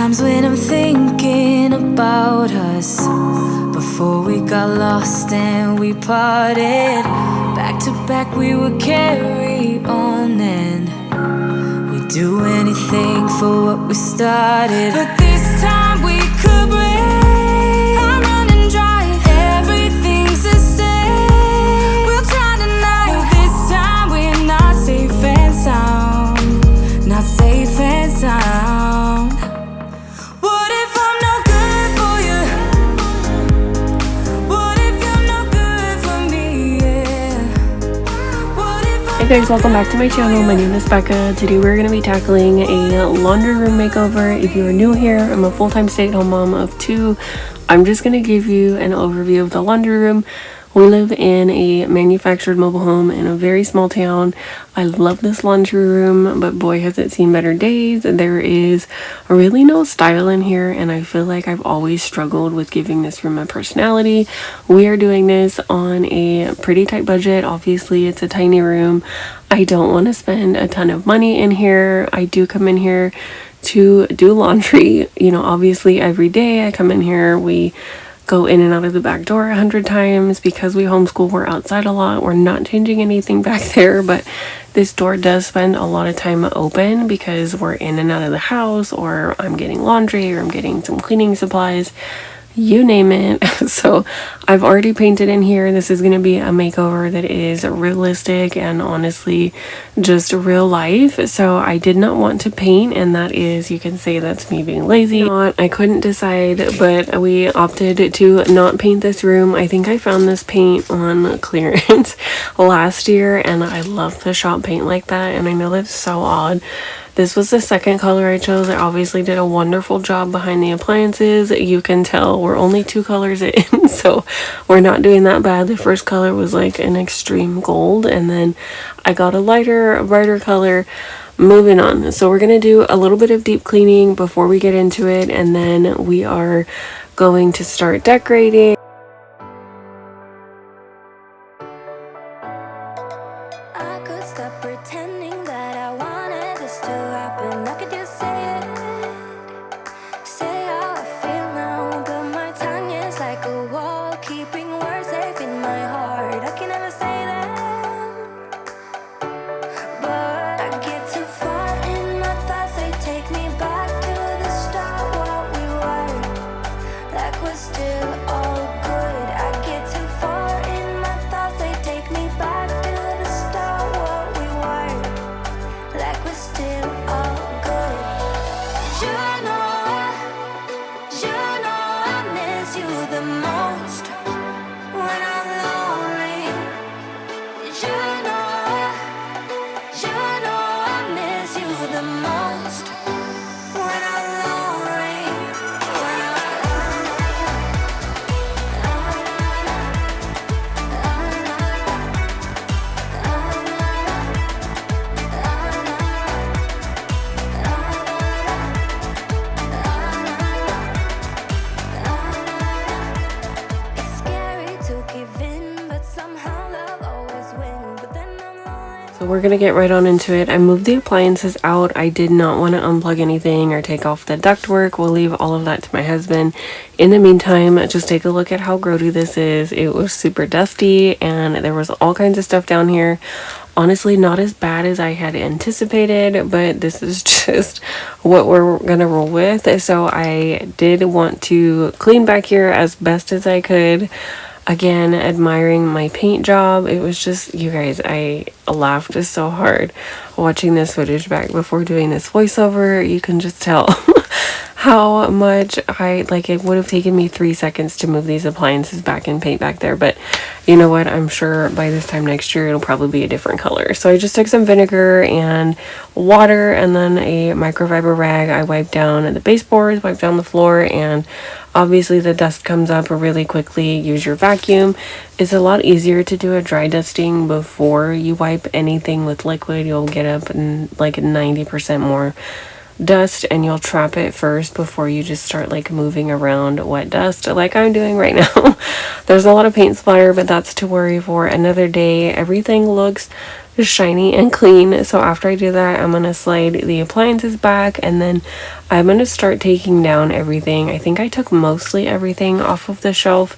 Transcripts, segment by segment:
times when I'm thinking about us, before we got lost and we parted. Back to back we would carry on, and we'd do anything for what we started. But this time we could break. I'm running dry, everything's the same. We'll try tonight. This time we're not safe and sound, not safe and sound. What if I'm no good for you? What if you're no good for me? Yeah. What if I'm Hey guys, welcome back to my channel. My name is Becca. Today we're going to be tackling a laundry room makeover. If you are new here, I'm a full-time stay-at-home mom of 2. I'm just going to give you an overview of the laundry room. We live in a manufactured mobile home in a very small town. I love this laundry room, but boy has it seen better days. There is really no style in here, and I feel like I've always struggled with giving this room a personality. We are doing this on a pretty tight budget. Obviously, it's a tiny room. I don't want to spend a ton of money in here. I do come in here to do laundry. You know, obviously every day I come in here, we go in and out of the back door 100 times because we homeschool. We're outside a lot. We're not changing anything back there, but this door does spend a lot of time open because we're in and out of the house, or I'm getting laundry, or I'm getting some cleaning supplies, you name it. So I've already painted in here. This is going to be a makeover that is realistic and honestly just real life. So I did not want to paint, and that is, you can say that's me being lazy. I couldn't decide, but we opted to not paint this room. I think I found this paint on clearance last year, and I love the shop paint like that, and I know that's so odd. This was the second color I chose. I obviously did a wonderful job behind the appliances. You can tell we're only 2 colors in, so we're not doing that bad. The first color was like an extreme gold, and then I got a lighter, brighter color. Moving on. So we're going to do a little bit of deep cleaning before we get into it, and then we are going to start decorating. I could stop pretending that I wanted this to happen. I could just say it, say how I feel now, but my tongue is like a wall, keeping words safe in my heart. I can never say that, but I get too far in my thoughts. They take me back to the start, what we were, like we're still all good. I get too far in my thoughts. They take me back to the start, what we were, like we're still all good. You know I miss you the most when I'm lonely. You know I miss you the most when I'm lonely. It's scary to give in, but somehow love always wins. But then I'm lonely. So we're going to get right on into it. I moved the appliances out. I did not want to unplug anything or take off the ductwork. We'll leave all of that to my husband. In the meantime, just take a look at how grody this is. It was super dusty, and there was all kinds of stuff down here. Honestly, not as bad as I had anticipated, but this is just what we're gonna roll with. So I did want to clean back here as best as I could. Again, admiring my paint job. It was just, you guys, I laughed so hard watching this footage back before doing this voiceover. You can just tell how much it would have taken me 3 seconds to move these appliances back and paint back there. But you know what? I'm sure by this time next year, it'll probably be a different color. So I just took some vinegar and water and then a microfiber rag. I wiped down the baseboards, wiped down the floor, and obviously the dust comes up really quickly. Use your vacuum. It's a lot easier to do a dry dusting before you wipe anything with liquid. You'll get up and like 90% more dust, and you'll trap it first before you just start like moving around wet dust like I'm doing right now. There's a lot of paint splatter, but that's to worry for another day. Everything looks shiny and clean. So after I do that, I'm gonna slide the appliances back, and then I'm gonna start taking down everything. I think I took mostly everything off of the shelf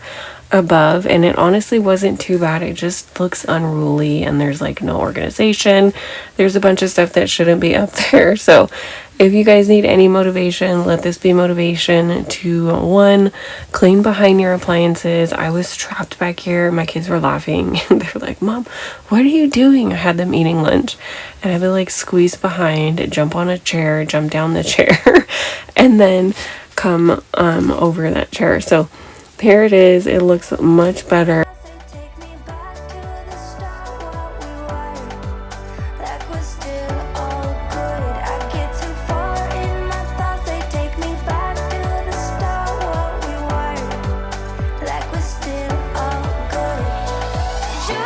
above, and it honestly wasn't too bad. It just looks unruly and there's like no organization. There's a bunch of stuff that shouldn't be up there. So if you guys need any motivation, let this be motivation to, one, clean behind your appliances. I was trapped back here. My kids were laughing. They're like, Mom, what are you doing? I had them eating lunch, and I would like squeeze behind, jump on a chair, jump down the chair, and then come over that chair. So here it is. It looks much better. Take me back to the start, what we were, like we're still all good. I get too far in my thoughts, they take me back to the start, what we were, like we're still all good. You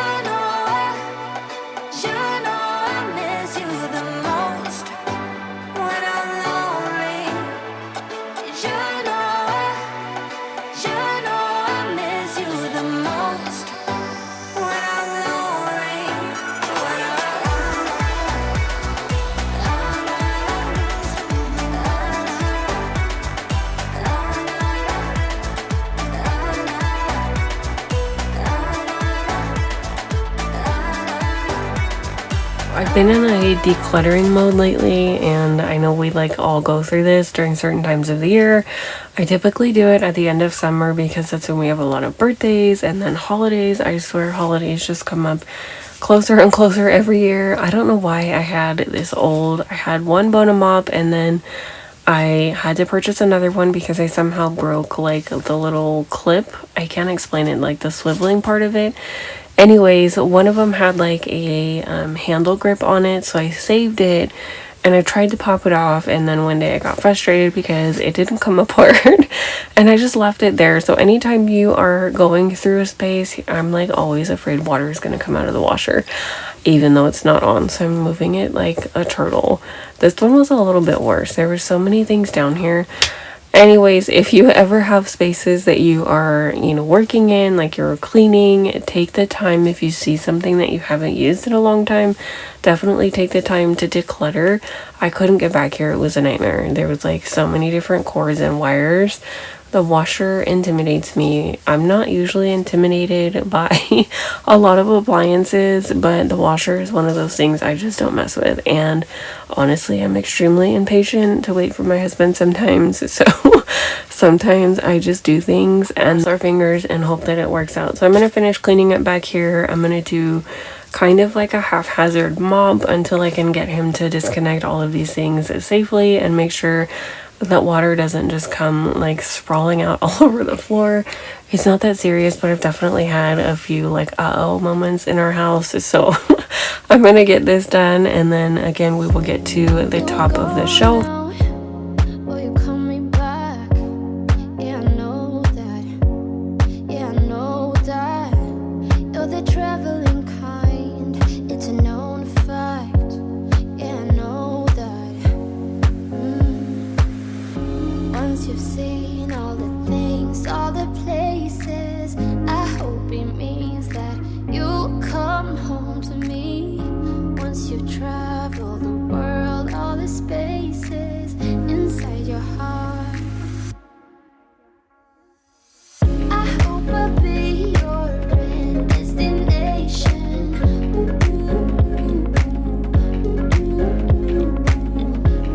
know I miss you the most when I'm lonely. You know I miss you the most when I'm lonely. When I've been in a decluttering mode lately, and I know we like all go through this during certain times of the year. I typically do it at the end of summer because that's when we have a lot of birthdays, and then holidays. I swear holidays just come up closer and closer every year. I don't know why I had one Bona mop, and then I had to purchase another one because I somehow broke like the little clip. I can't explain it, like the swiveling part of it. Anyways, one of them had like a handle grip on it, so I saved it and I tried to pop it off, and then one day I got frustrated because it didn't come apart and I just left it there. So anytime you are going through a space, I'm like always afraid water is going to come out of the washer even though it's not on, so I'm moving it like a turtle. This one was a little bit worse. There were so many things down here. Anyways, if you ever have spaces that you are, working in, like you're cleaning, take the time. If you see something that you haven't used in a long time, definitely take the time to declutter. I couldn't get back here. It was a nightmare. There was like so many different cords and wires. The washer intimidates me. I'm not usually intimidated by a lot of appliances, but the washer is one of those things I just don't mess with. And honestly, I'm extremely impatient to wait for my husband sometimes. So sometimes I just do things and cross our fingers and hope that it works out. So I'm going to finish cleaning it back here. I'm going to do kind of like a haphazard mop until I can get him to disconnect all of these things safely and make sure that water doesn't just come like sprawling out all over the floor. It's not that serious, but I've definitely had a few like uh-oh moments in our house. So I'm gonna get this done, and then again we will get to the top of the shelf. will you call me back? Yeah, I know that. Yeah, I know that. You're the traveling kind. It's a known fact. Yeah, I know that. Once you've seen all the things, all the places, I hope it means that you'll come home to me. Once you've traveled the world, all the spaces inside your heart, I hope I'll be your end destination.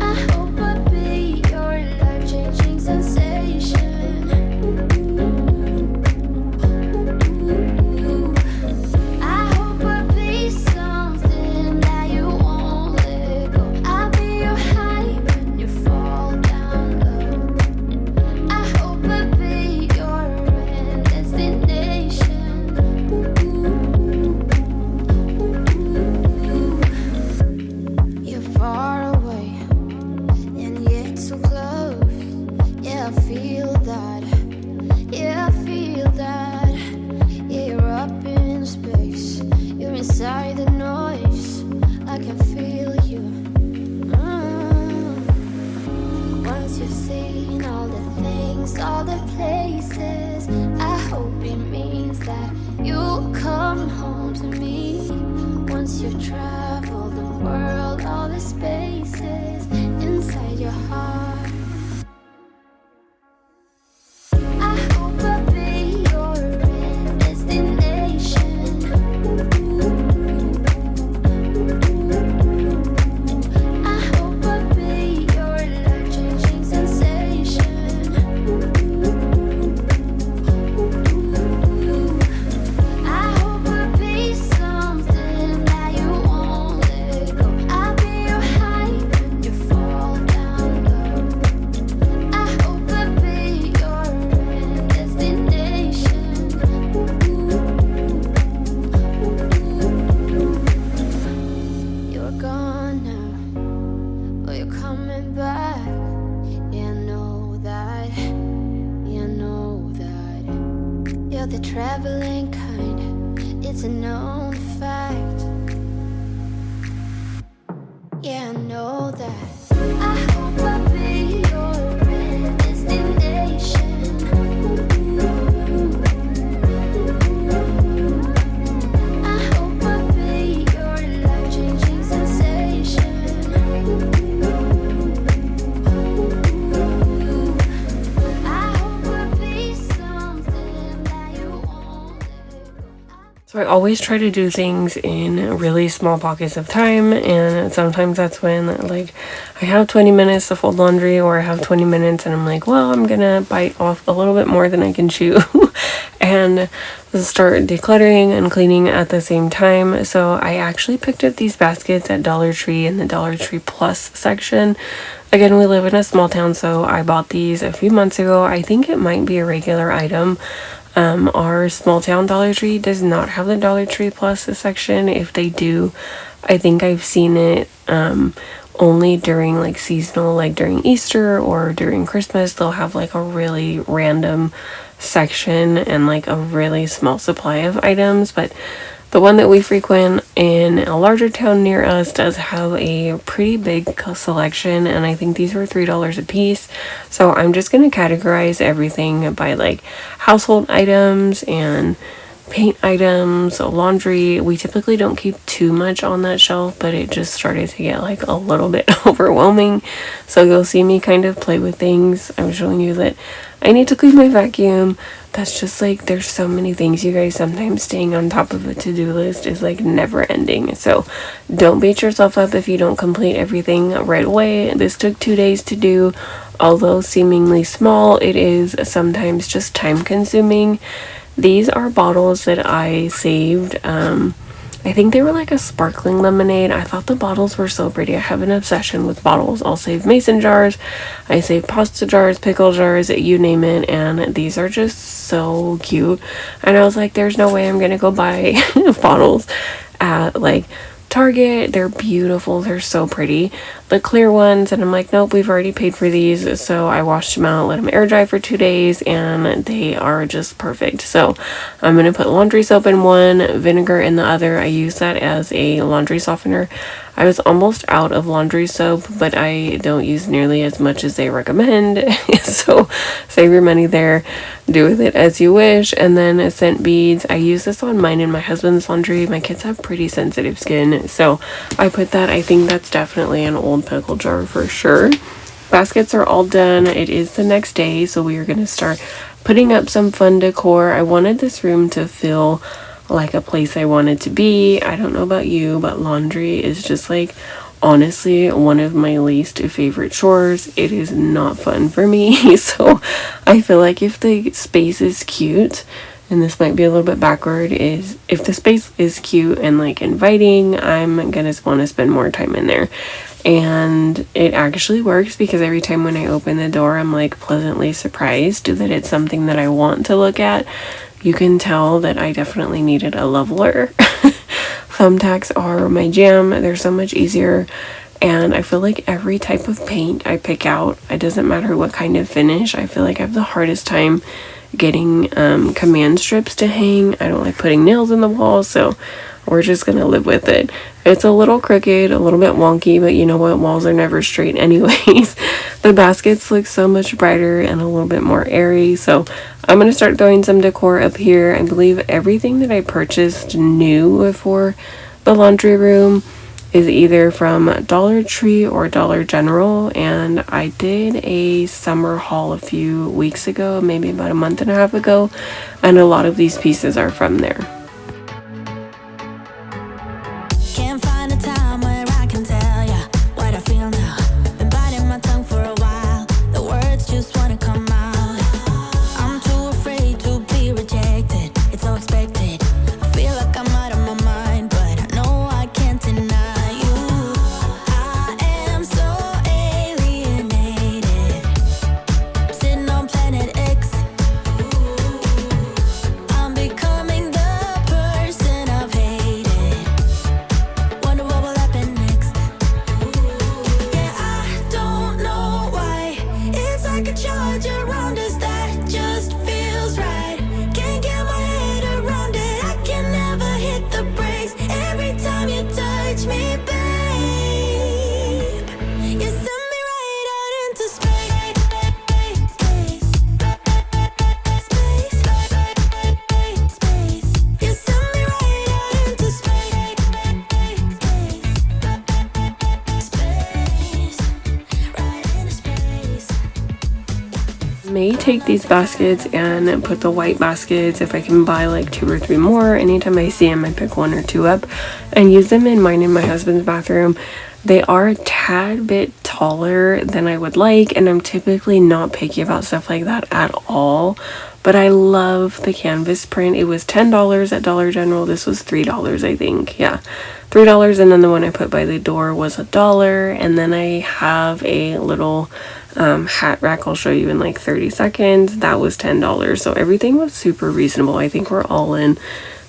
I hope I'll be your life-changing sensation. I hope I'll be something that you won't let go. I'll be your high when you fall down low. I hope I'll be your end destination. You're far away and yet so close. Yeah, I feel that. Yeah, I feel that. Yeah, you're up in space. You're inside the noise. I can feel you. Once you've seen all the things, all the places, I hope it means that you'll come home to me. Once you've tried It's a known fact. Yeah, I know that. I hope I'll be your destination. I hope I'll be your life-changing sensation. I hope I'll be something that you wanted. So I always try to do things in really small pockets of time, and sometimes that's when like I have 20 minutes to fold laundry, or I have 20 minutes and I'm like, well, I'm gonna bite off a little bit more than I can chew and start decluttering and cleaning at the same time. So I actually picked up these baskets at Dollar Tree in the Dollar Tree Plus section. Again, we live in a small town, so I bought these a few months ago. I think it might be a regular item. Our small town Dollar Tree does not have the Dollar Tree Plus section. If they do, I think I've seen it only during like seasonal, like during Easter or during Christmas. They'll have like a really random section and like a really small supply of items, but the one that we frequent in a larger town near us does have a pretty big selection, and I think these were $3 a piece. So I'm just going to categorize everything by like household items and paint items, laundry. We typically don't keep too much on that shelf, but it just started to get like a little bit overwhelming. So you'll see me kind of play with things. I'm showing you that I need to clean my vacuum. That's just like, there's so many things, you guys. Sometimes staying on top of a to-do list is like never ending. So don't beat yourself up if you don't complete everything right away. This took 2 days to do. Although seemingly small, it is sometimes just time consuming. These are bottles that I saved. I think they were like a sparkling lemonade. I thought the bottles were so pretty. I have an obsession with bottles. I'll save mason jars, I save pasta jars, pickle jars, you name it, and these are just so cute. And I was like, there's no way I'm gonna go buy bottles at like Target. They're beautiful. They're so pretty. The clear ones, and I'm like, nope, we've already paid for these. So I washed them out, let them air dry for 2 days, and they are just perfect. So I'm going to put laundry soap in one, vinegar in the other. I use that as a laundry softener. I was almost out of laundry soap, but I don't use nearly as much as they recommend. So save your money there. Do with it as you wish. And then scent beads. I use this on mine and my husband's laundry. My kids have pretty sensitive skin, so I put that. I think that's definitely an old pickle jar for sure. Baskets are all done. It is the next day, so we are going to start putting up some fun decor. I wanted this room to feel like a place I wanted to be. I don't know about you, but laundry is just like honestly one of my least favorite chores. It is not fun for me. So I feel like if the space is cute, and this might be a little bit backward, is if the space is cute and like inviting, I'm gonna want to spend more time in there. And it actually works, because every time when I open the door, I'm like pleasantly surprised that it's something that I want to look at. You can tell that I definitely needed a leveler. Thumbtacks are my jam. They're so much easier. And I feel like every type of paint I pick out, it doesn't matter what kind of finish, I feel like I have the hardest time getting command strips to hang. I don't like putting nails in the wall, so we're just gonna live with it. It's a little crooked, a little bit wonky, but you know what? Walls are never straight anyways. The baskets look so much brighter and a little bit more airy, so I'm gonna start throwing some decor up here. I believe everything that I purchased new for the laundry room is either from Dollar Tree or Dollar General, and I did a summer haul a few weeks ago, maybe about a month and a half ago, and a lot of these pieces are from there. Can't find a time where I can tell ya what I feel now. Been biting my tongue for a while. The words just wanna come out. I'm too afraid to be rejected. It's so expected. I feel like I'm out of my mind, but I know I can't deny you. I am so alienated. Sitting on planet X. I'm becoming the may take these baskets and put the white baskets, if I can buy like 2 or 3 more. Anytime I see them, I pick 1 or 2 up and use them in mine and my husband's bathroom. They are a tad bit taller than I would like, and I'm typically not picky about stuff like that at all. But I love the canvas print. It was $10 at Dollar General. This was $3, I think. Yeah, $3. And then the one I put by the door was $1. And then I have a little hat rack I'll show you in like 30 seconds. That was $10. So everything was super reasonable. I think we're all in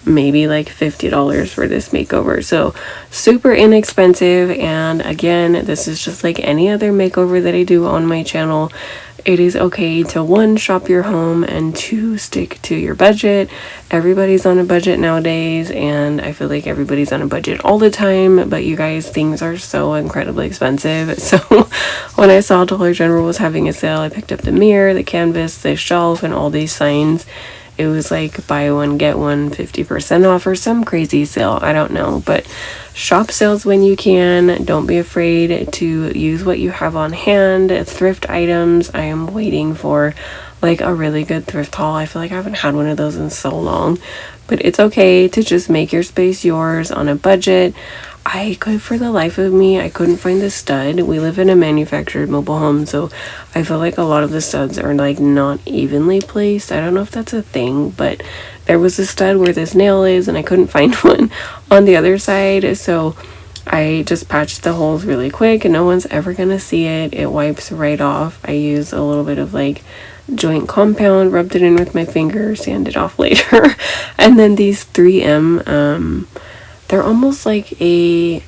maybe like $50 for this makeover. So super inexpensive. And again, this is just like any other makeover that I do on my channel. It is okay to 1, shop your home, and 2, stick to your budget. Everybody's on a budget nowadays, and I feel like everybody's on a budget all the time, but you guys, things are so incredibly expensive. So when I saw Dollar General was having a sale, I picked up the mirror, the canvas, the shelf, and all these signs. It was like buy one, get one, 50% off or some crazy sale. I don't know, but shop sales when you can. Don't be afraid to use what you have on hand. Thrift items. I am waiting for like a really good thrift haul. I feel like I haven't had one of those in so long, but it's okay to just make your space yours on a budget. For the life of me, I couldn't find the stud. We live in a manufactured mobile home, so I feel like a lot of the studs are like not evenly placed. I don't know if that's a thing, but there was a stud where this nail is, and I couldn't find one on the other side, so I just patched the holes really quick, and no one's ever gonna see it. It wipes right off. I use a little bit of like joint compound, rubbed it in with my finger, sanded off later. And then these 3M, they're almost like a,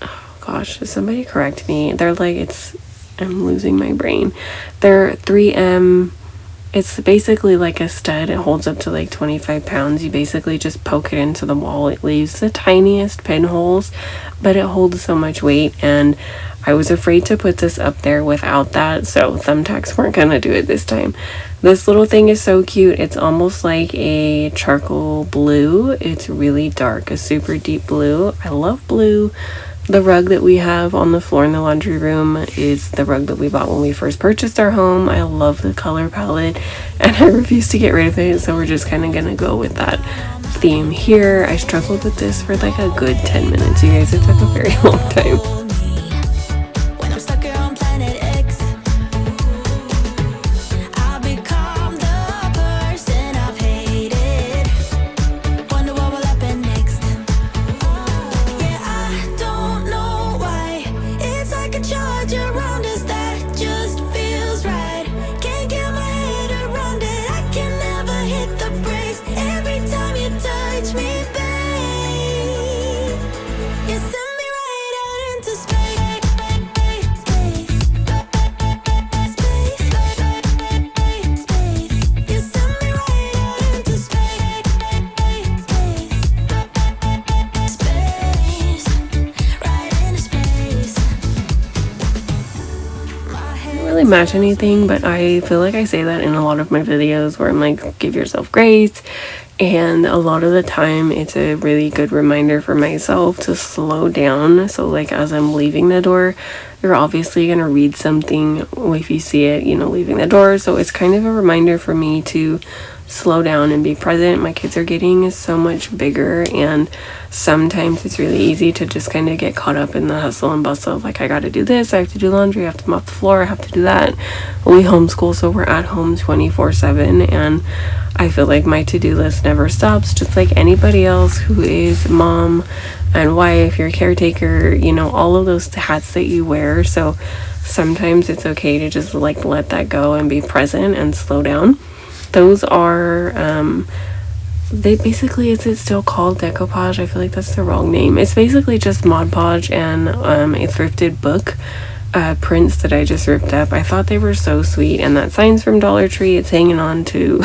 oh gosh, somebody correct me. They're like, I'm losing my brain. They're 3M. It's basically like a stud. It holds up to like 25 pounds. You basically just poke it into the wall. It leaves the tiniest pinholes, but it holds so much weight. And I was afraid to put this up there without that, so thumbtacks weren't gonna do it this time. This little thing is so cute. It's almost like a charcoal blue. It's really dark, a super deep blue. I love blue. The rug that we have on the floor in the laundry room is the rug that we bought when we first purchased our home. I love the color palette, and I refuse to get rid of it, so we're just kind of gonna go with that theme here. I struggled with this for like a good 10 minutes, you guys. It took a very long time. Match anything, but I feel like I say that in a lot of my videos where I'm like, give yourself grace, and a lot of the time it's a really good reminder for myself to slow down. So like as I'm leaving the door, you're obviously gonna read something if you see it, leaving the door. So it's kind of a reminder for me to slow down and be present. My kids are getting so much bigger, and sometimes it's really easy to just kind of get caught up in the hustle and bustle of like, I gotta do this, I have to do laundry, I have to mop the floor, I have to do that. We homeschool, so we're at home 24/7, and I feel like my to-do list never stops, just like anybody else who is mom and wife, your caretaker, all of those hats that you wear. So sometimes it's okay to just like let that go and be present and slow down. Those are they basically, is it still called decoupage? I feel like that's the wrong name. It's basically just Mod Podge and a thrifted book prints that I just ripped up. I thought they were so sweet, and that sign's from Dollar Tree. It's hanging on to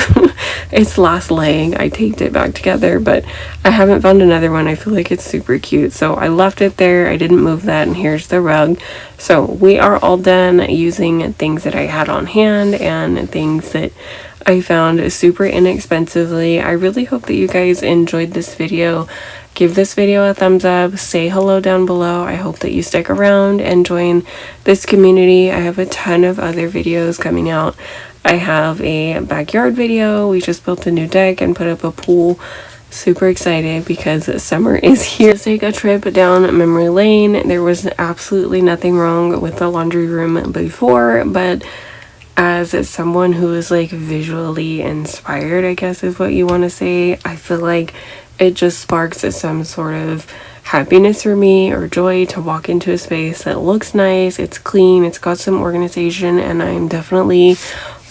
its last leg. I taped it back together, but I haven't found another one. I feel like it's super cute, so I left it there. I didn't move that, and here's the rug. So we are all done using things that I had on hand and things that I found super inexpensively. I really hope that you guys enjoyed this video. Give this video a thumbs up, say hello down below. I hope that you stick around and join this community. I have a ton of other videos coming out I have a backyard video. We just built a new deck and put up a pool. Super excited because summer is here. Let's take a trip down memory lane. There was absolutely nothing wrong with the laundry room before, but as someone who is like visually inspired, I guess is what you want to say, I feel like it just sparks some sort of happiness for me or joy to walk into a space that looks nice, it's clean, it's got some organization, and I'm definitely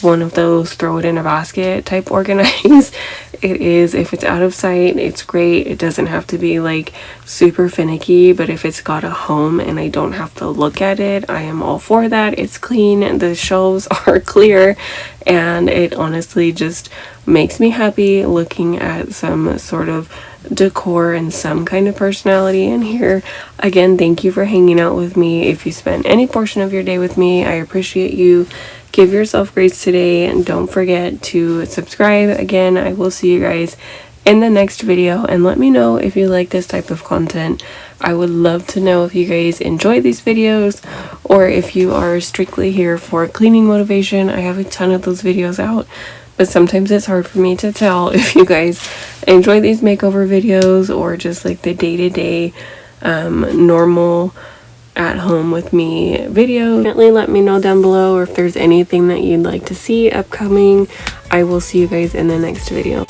one of those throw it in a basket type organize. It is, if it's out of sight, it's great. It doesn't have to be like super finicky, but if it's got a home and I don't have to look at it, I am all for that. It's clean, the shelves are clear, and it honestly just makes me happy looking at some sort of decor and some kind of personality in here. Again, thank you for hanging out with me. If you spent any portion of your day with me, I appreciate you. Give yourself grace today, and don't forget to subscribe. Again, I will see you guys in the next video, and let me know if you like this type of content. I would love to know if you guys enjoy these videos or if you are strictly here for cleaning motivation. I have a ton of those videos out, but sometimes it's hard for me to tell if you guys enjoy these makeover videos or just like the day-to-day normal at home with me videos. Definitely let me know down below, or if there's anything that you'd like to see upcoming. I will see you guys in the next video.